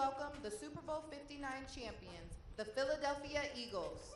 welcome the Super Bowl 59 champions, the Philadelphia Eagles.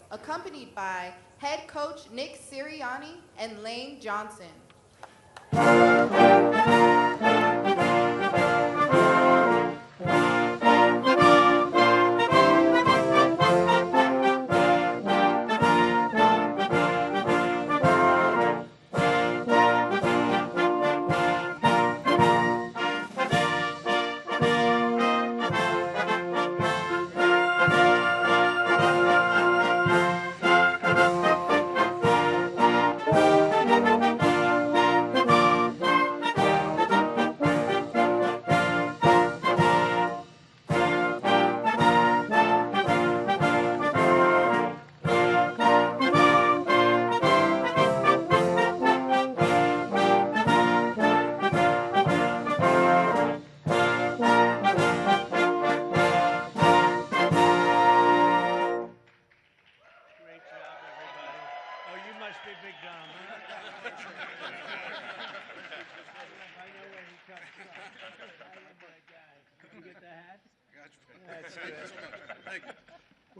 Accompanied by head coach Nick Sirianni and Lane Johnson.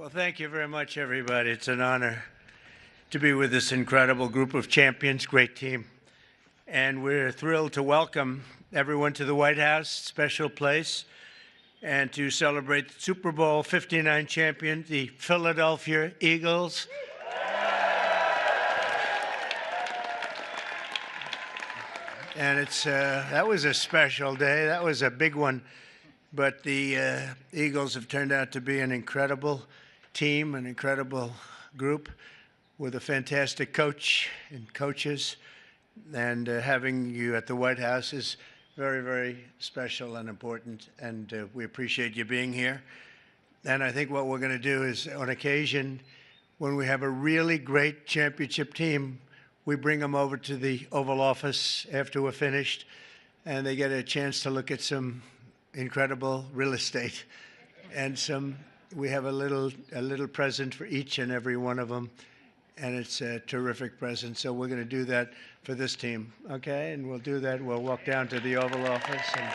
Well, thank you very much, everybody. It's an honor to be with this incredible group of champions, great team. And we're thrilled to welcome everyone to the White House, special place. and to celebrate the Super Bowl 59 champion, the Philadelphia Eagles. And that was a special day. That was a big one. But the Eagles have turned out to be an incredible team, an incredible group with a fantastic coach and coaches. And having you at the White House is very, very special and important. And we appreciate you being here. And I think what we're going to do is, on occasion, when we have a really great championship team, we bring them over to the Oval Office after we're finished, and they get a chance to look at some incredible real estate. And we have a little present for each and every one of them, and it's a terrific present. So we're going to do that for this team, okay? And we'll do that. We'll walk down to the Oval Office, and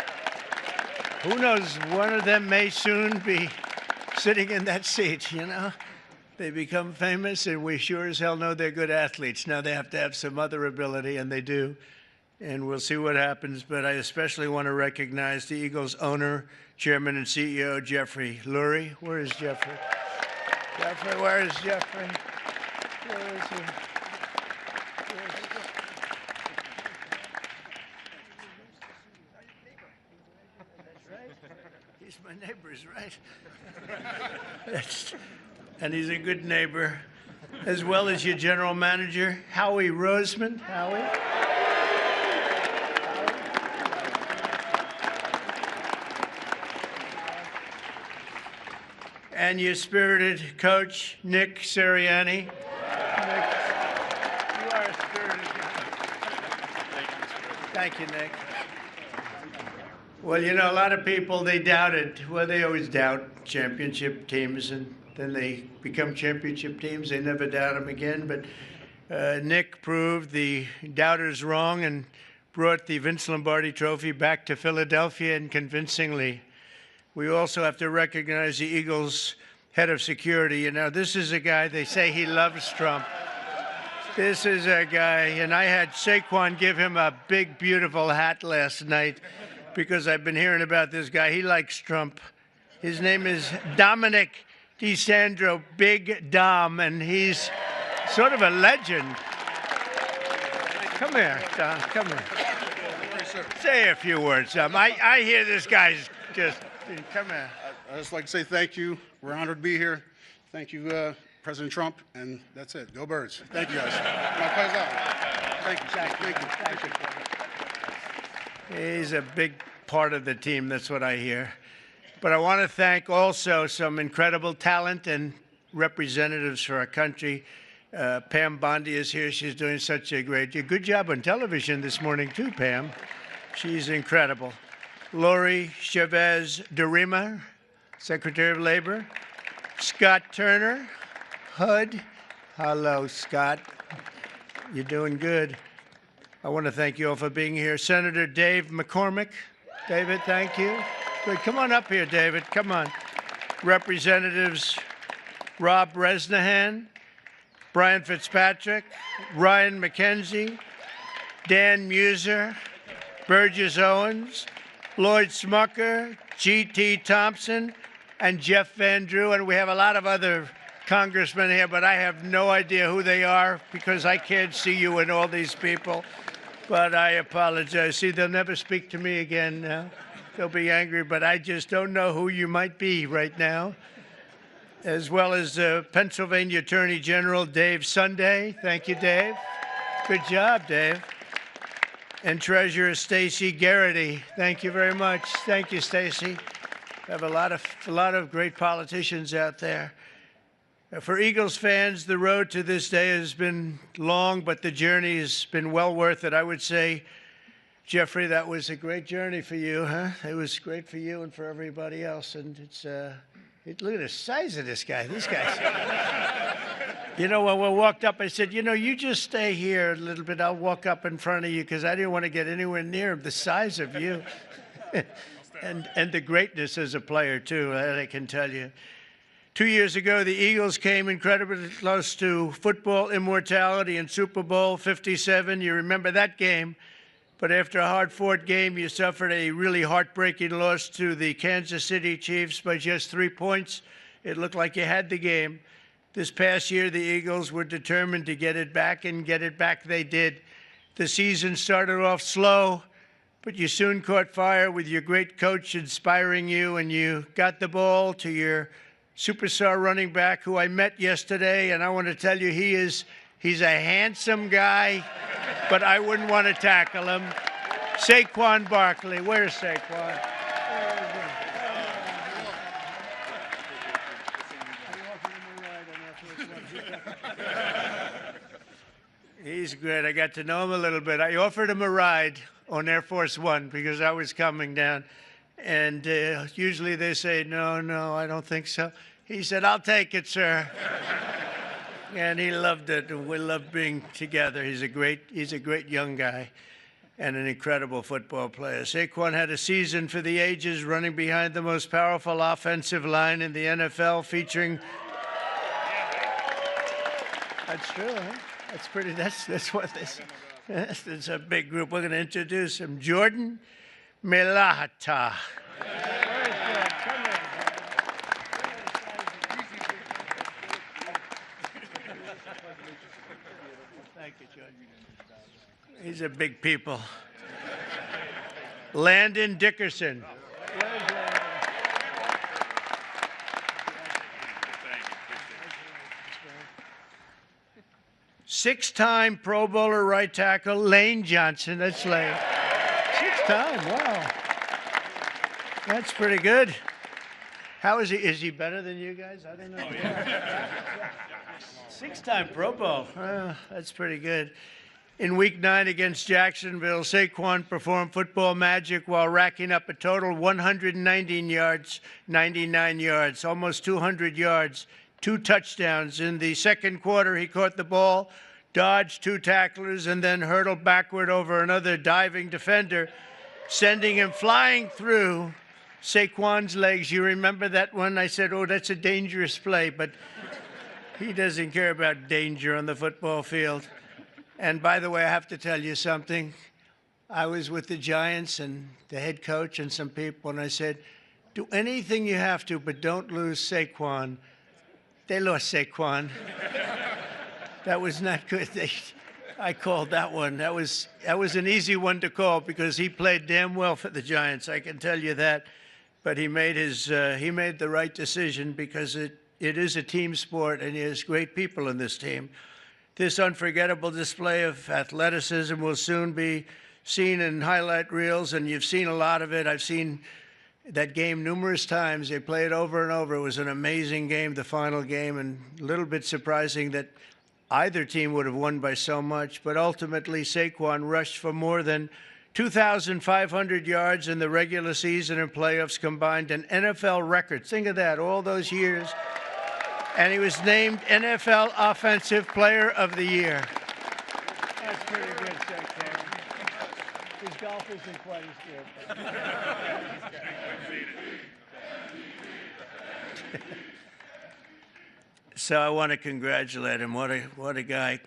who knows, one of them may soon be sitting in that seat, you know? They become famous, and we sure as hell know they're good athletes. Now they have to have some other ability, and they do. And we'll see what happens. But I especially want to recognize the Eagles owner, chairman, and CEO, Jeffrey Lurie. Where is Jeffrey? Jeffrey, where is Jeffrey? Where is he? He's my neighbor, right? And he's a good neighbor, as well as your general manager, Howie Roseman. Howie? And your spirited coach, Nick Sirianni. Nick, you are a spirited guy. Thank you, Nick. Well, you know, a lot of people, they doubted. Well, they always doubt championship teams, and then they become championship teams. They never doubt them again. But Nick proved the doubters wrong and brought the Vince Lombardi Trophy back to Philadelphia, and convincingly. We also have to recognize the Eagles' head of security. You know, this is a guy, they say he loves Trump. This is a guy, and I had Saquon give him a big, beautiful hat last night because I've been hearing about this guy. He likes Trump. His name is Dominic DeSandro, Big Dom, and he's sort of a legend. Come here, Dom, come here. Say a few words, Dom. I hear this guy's just, come here. I'd just like to say thank you. We're honored to be here. Thank you, President Trump, and that's it. Go Birds. Thank you, guys. My pleasure. Thank you. Thank you. He's a big part of the team, that's what I hear. But I want to thank also some incredible talent and representatives for our country. Pam Bondi is here. She's doing such a good job on television this morning too, Pam. She's incredible. Lori Chavez DeRima, Secretary of Labor. Scott Turner, HUD. Hello, Scott. You're doing good. I want to thank you all for being here. Senator Dave McCormick. David, thank you. Good. Come on up here, David. Come on. Representatives Rob Bresnahan, Brian Fitzpatrick, Ryan McKenzie, Dan Muser, Burgess Owens, Lloyd Smucker, G.T. Thompson, and Jeff Van Drew. And we have a lot of other congressmen here, but I have no idea who they are because I can't see you and all these people. But I apologize. See, they'll never speak to me again now. They'll be angry, but I just don't know who you might be right now. As well as Pennsylvania Attorney General Dave Sunday. Thank you, Dave. Good job, Dave. And Treasurer Stacey Garrity. Thank you very much. Thank you, Stacey. We have a lot of great politicians out there. For Eagles fans, the road to this day has been long, but the journey has been well worth it. I would say, Jeffrey, that was a great journey for you, huh? It was great for you and for everybody else. And look at the size of this guy. These guys. You know, when we walked up, I said, you know, you just stay here a little bit. I'll walk up in front of you because I didn't want to get anywhere near the size of you. and the greatness as a player, too, that I can tell you. 2 years ago, the Eagles came incredibly close to football immortality in Super Bowl 57. You remember that game. But after a hard-fought game, you suffered a really heartbreaking loss to the Kansas City Chiefs by just 3 points. It looked like you had the game. This past year, the Eagles were determined to get it back, and get it back they did. The season started off slow, but you soon caught fire with your great coach inspiring you, and you got the ball to your superstar running back, who I met yesterday, and I want to tell you, he's a handsome guy, but I wouldn't want to tackle him. Saquon Barkley. Where's Saquon? He's great. I got to know him a little bit. I offered him a ride on Air Force One because I was coming down. And usually they say, no, I don't think so. He said, I'll take it, sir. And he loved it. And we loved being together. He's a great young guy and an incredible football player. Saquon had a season for the ages, running behind the most powerful offensive line in the NFL, featuring... That's true, huh? That's pretty, that's what this, it's a big group. We're going to introduce him. Jordan Melahata. Thank you, Jordan. These are big people. Landon Dickerson. Six-time Pro Bowler right tackle, Lane Johnson. That's Lane. Six-time, wow. That's pretty good. How is he? Is he better than you guys? I don't know. Oh, yeah. Six-time Pro Bowl. That's pretty good. In Week 9 against Jacksonville, Saquon performed football magic while racking up a total 119 yards, 99 yards, almost 200 yards, 2 touchdowns. In the second quarter, he caught the ball, dodged 2 tacklers, and then hurtled backward over another diving defender, sending him flying through Saquon's legs. You remember that one? I said, oh, that's a dangerous play, but he doesn't care about danger on the football field. And by the way, I have to tell you something. I was with the Giants and the head coach and some people, and I said, do anything you have to, but don't lose Saquon. They lost Saquon. That was not good. I called that one. That was an easy one to call because he played damn well for the Giants. I can tell you that. But he made the right decision because it is a team sport, and he has great people in this team. This unforgettable display of athleticism will soon be seen in highlight reels, and you've seen a lot of it. I've seen that game numerous times. They play it over and over. It was an amazing game, the final game, and a little bit surprising that either team would have won by so much. But ultimately, Saquon rushed for more than 2,500 yards in the regular season and playoffs combined, an NFL record. Think of that, all those years. And he was named NFL Offensive Player of the Year. That's pretty good, Saquon. His golf isn't quite as good. So I want to congratulate him. What a guy.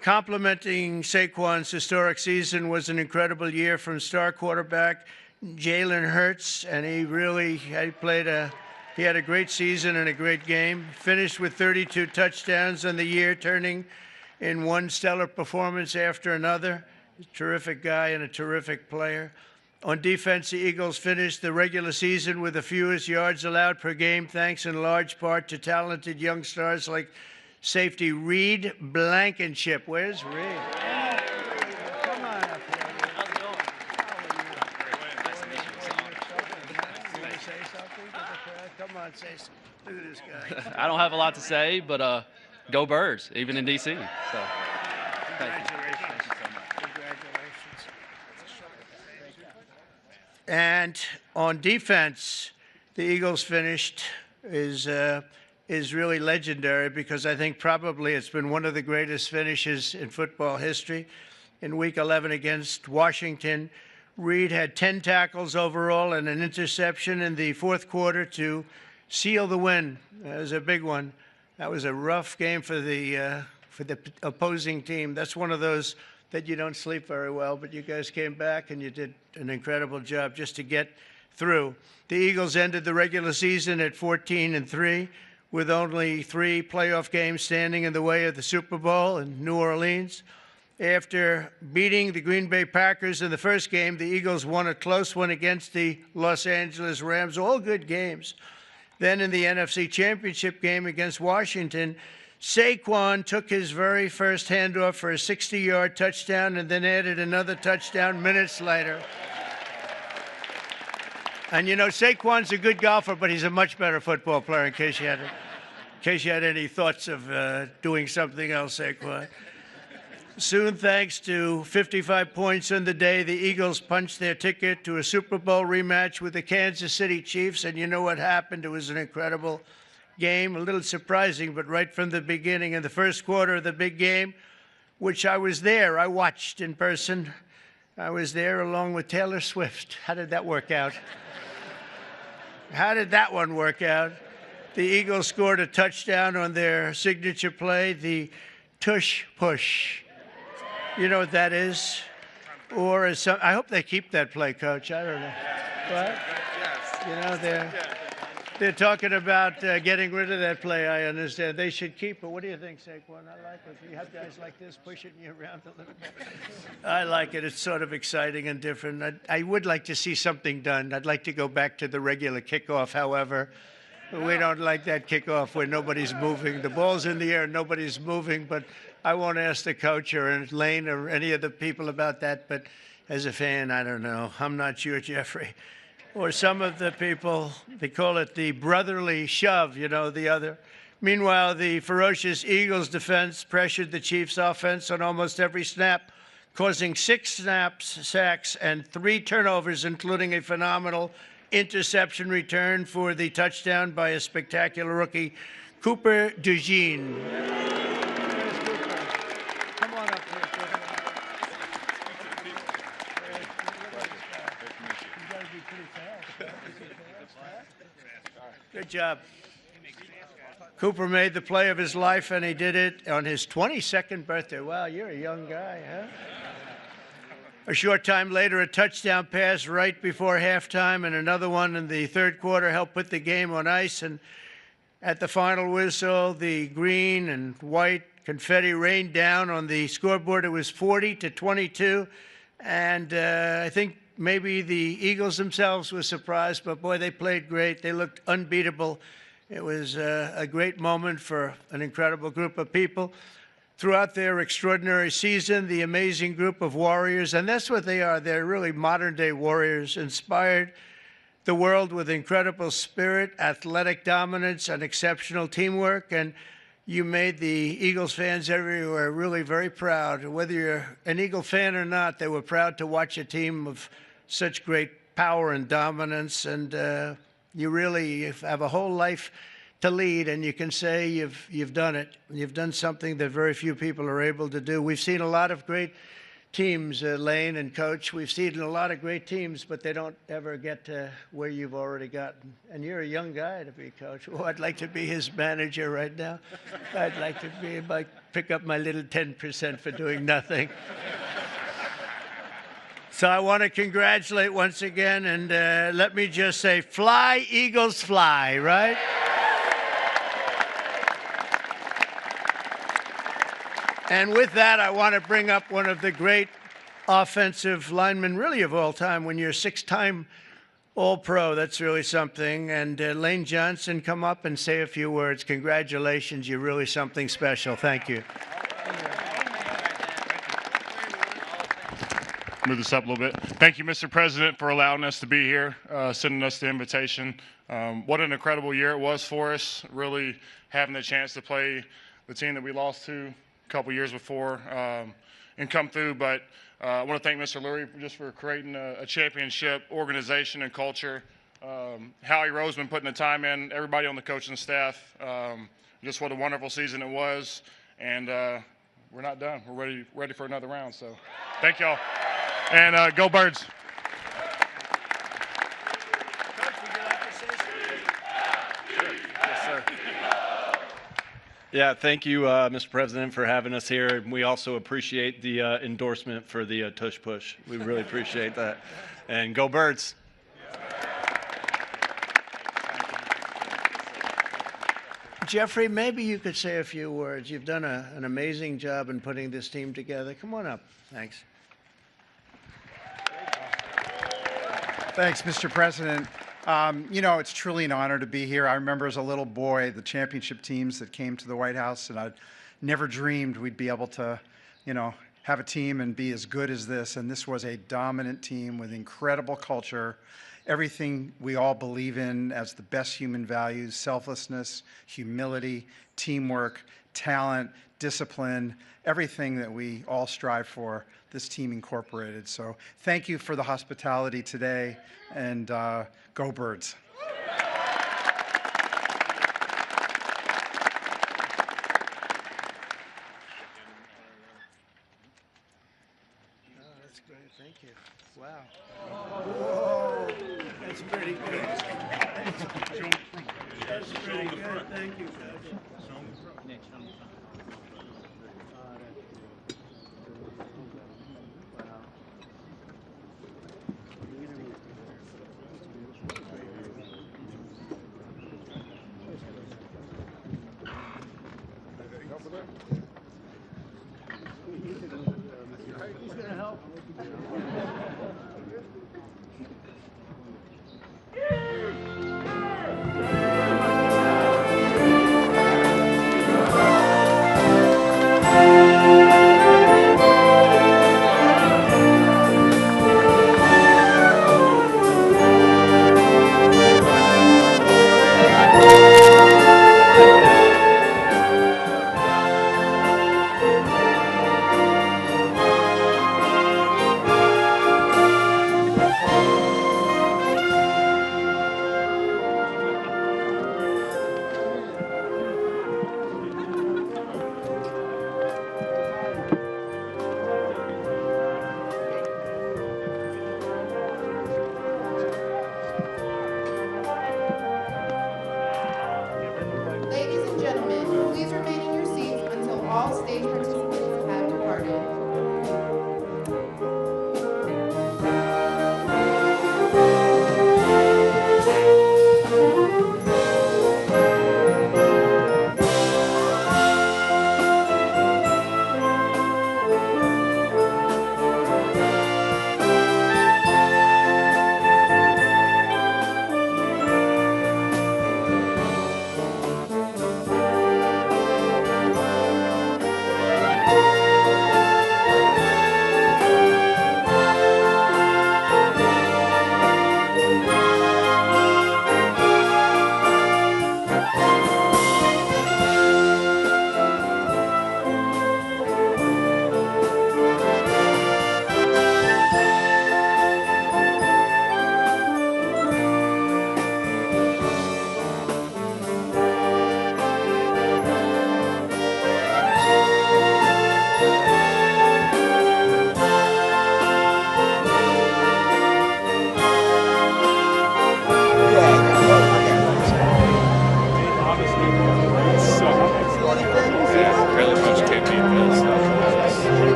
Complimenting Saquon's historic season was an incredible year from star quarterback Jalen Hurts, and he had a great season and a great game. Finished with 32 touchdowns on the year, turning in one stellar performance after another. A terrific guy and a terrific player. On defense, the Eagles finished the regular season with the fewest yards allowed per game, thanks in large part to talented young stars like safety Reed Blankenship. Where's Reed? Come on up here. How's it going? Nice to meet you. You want to say something to the crowd? Come on, say something. Look at this guy. I don't have a lot to say, but go Birds, even in D.C. So, thank you. And on defense, the Eagles finished is really legendary because I think probably it's been one of the greatest finishes in football history. In Week 11 against Washington, Reed had 10 tackles overall and an interception in the fourth quarter to seal the win. That was a big one. That was a rough game for the opposing team. That's one of those that you don't sleep very well, but you guys came back and you did an incredible job just to get through. The Eagles ended the regular season at 14-3 with only 3 playoff games standing in the way of the Super Bowl in New Orleans. After beating the Green Bay Packers in the first game, the Eagles won a close one against the Los Angeles Rams, all good games. Then in the NFC Championship game against Washington, Saquon took his very first handoff for a 60-yard touchdown and then added another touchdown minutes later. And you know, Saquon's a good golfer, but he's a much better football player, in case you had any thoughts of doing something else, Saquon. Soon, thanks to 55 points in the day, the Eagles punched their ticket to a Super Bowl rematch with the Kansas City Chiefs. And you know what happened? It was an incredible game, a little surprising, but right from the beginning, in the first quarter of the big game, which I was there, I watched in person. I was there along with Taylor Swift. How did that work out? How did that one work out? The Eagles scored a touchdown on their signature play, the tush push. You know what that is? Or as some, I hope they keep that play, Coach. I don't know. What? You know, they're talking about getting rid of that play, I understand. They should keep it. What do you think, Saquon? I like it. You have guys like this pushing you around a little bit. I like it. It's sort of exciting and different. I would like to see something done. I'd like to go back to the regular kickoff, however. We don't like that kickoff where nobody's moving. The ball's in the air, nobody's moving, but I won't ask the coach or Lane or any of the people about that, but as a fan, I don't know. I'm not sure, Jeffrey. Or some of the people, they call it the brotherly shove, you know, the other. Meanwhile, the ferocious Eagles defense pressured the Chiefs' offense on almost every snap, causing 6 sacks, and 3 turnovers, including a phenomenal interception return for the touchdown by a spectacular rookie, Cooper DeJean. Come on up here, Cooper. You gotta be pretty fast. Good job. Cooper made the play of his life, and he did it on his 22nd birthday. Wow, you're a young guy, huh? A short time later, a touchdown pass right before halftime and another one in the third quarter helped put the game on ice. And at the final whistle, the green and white confetti rained down on the scoreboard. It was 40-22. And I think maybe the Eagles themselves were surprised, but boy, they played great. They looked unbeatable. It was a great moment for an incredible group of people. Throughout their extraordinary season, the amazing group of warriors, and that's what they are, they're really modern-day warriors, inspired the world with incredible spirit, athletic dominance, and exceptional teamwork, and you made the Eagles fans everywhere really very proud. Whether you're an Eagle fan or not, they were proud to watch a team of such great power and dominance, and you really have a whole life to lead, and you can say you've done it. You've done something that very few people are able to do. We've seen a lot of great teams, Lane and Coach. We've seen a lot of great teams, but they don't ever get to where you've already gotten. And you're a young guy to be coach. Oh, I'd like to be his manager right now. I'd like to pick up my little 10% for doing nothing. So I want to congratulate once again, and let me just say, fly, Eagles, fly, right? And with that, I want to bring up one of the great offensive linemen, really of all time. When you're a 6-time All-Pro, that's really something. And Lane Johnson, come up and say a few words. Congratulations, you're really something special. Thank you. Move this up a little bit. Thank you, Mr. President, for allowing us to be here, sending us the invitation. What an incredible year it was for us, really having the chance to play the team that we lost to couple years before and come through, but I want to thank Mr. Lurie just for creating a championship organization and culture. Howie Roseman putting the time in, everybody on the coaching staff. Just what a wonderful season it was, and we're not done. We're ready for another round. So, thank y'all, and go Birds. Yeah, thank you, Mr. President, for having us here. We also appreciate the endorsement for the tush push. We really appreciate that. And go Birds. Jeffrey, maybe you could say a few words. You've done an amazing job in putting this team together. Come on up. Thanks. Thanks, Mr. President. You know, it's truly an honor to be here. I remember as a little boy the championship teams that came to the White House, and I never dreamed we'd be able to, you know, have a team and be as good as this. And this was a dominant team with incredible culture, everything we all believe in as the best human values: selflessness, humility, teamwork, talent, discipline, everything that we all strive for, this team incorporated. So thank you for the hospitality today, and go Birds. That's great. Thank you. Wow. Whoa. That's pretty good. That's pretty good. Thank you, Coach.